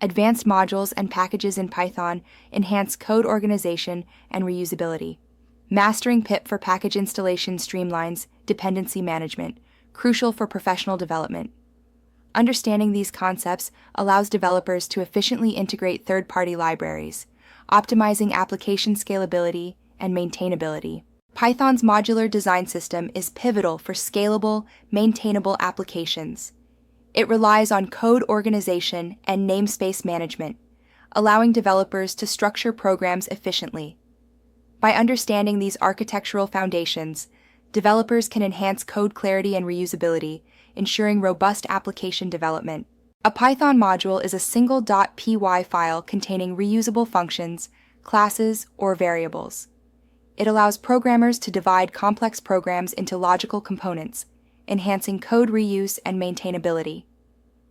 Advanced modules and packages in Python enhance code organization and reusability. Mastering pip for package installation streamlines dependency management, crucial for professional development. Understanding these concepts allows developers to efficiently integrate third-party libraries, optimizing application scalability and maintainability. Python's modular design system is pivotal for scalable, maintainable applications. It relies on code organization and namespace management, allowing developers to structure programs efficiently. By understanding these architectural foundations, developers can enhance code clarity and reusability, ensuring robust application development. A Python module is a single .py file containing reusable functions, classes, or variables. It allows programmers to divide complex programs into logical components, enhancing code reuse and maintainability.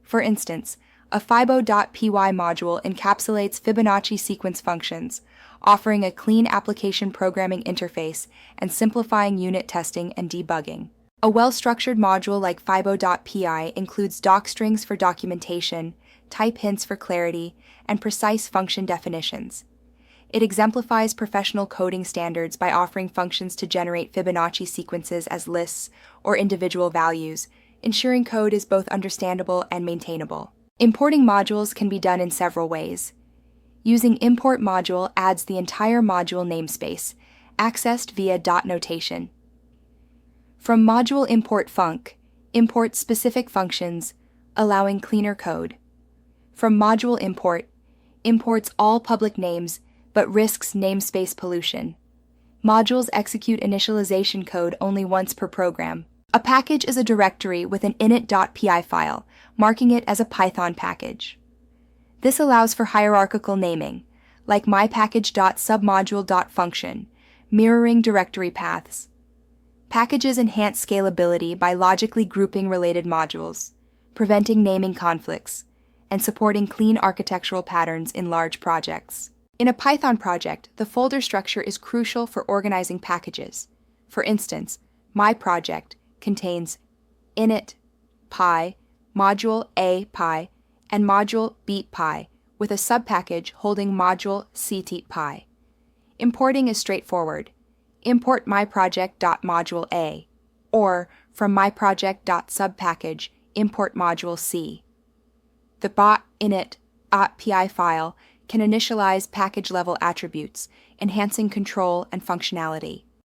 For instance, a fibo.py module encapsulates Fibonacci sequence functions, offering a clean application programming interface and simplifying unit testing and debugging. A well-structured module like fibo.py includes docstrings for documentation, type hints for clarity, and precise function definitions. It exemplifies professional coding standards by offering functions to generate Fibonacci sequences as lists or individual values, ensuring code is both understandable and maintainable. Importing modules can be done in several ways. Using import module adds the entire module namespace, accessed via dot notation. From module import func, import specific functions, allowing cleaner code. From module import, imports all public names but risks namespace pollution. Modules execute initialization code only once per program. A package is a directory with an init.py file, marking it as a Python package. This allows for hierarchical naming, like mypackage.submodule.function, mirroring directory paths. Packages enhance scalability by logically grouping related modules, preventing naming conflicts, and supporting clean architectural patterns in large projects. In a Python project, the folder structure is crucial for organizing packages. For instance, my project contains init py, module a py, and module beat py, with a subpackage holding module cteat py. Importing is straightforward. Import myproject.module a, or from myproject.subpackage, import module c. The init.py file can initialize package-level attributes, enhancing control and functionality.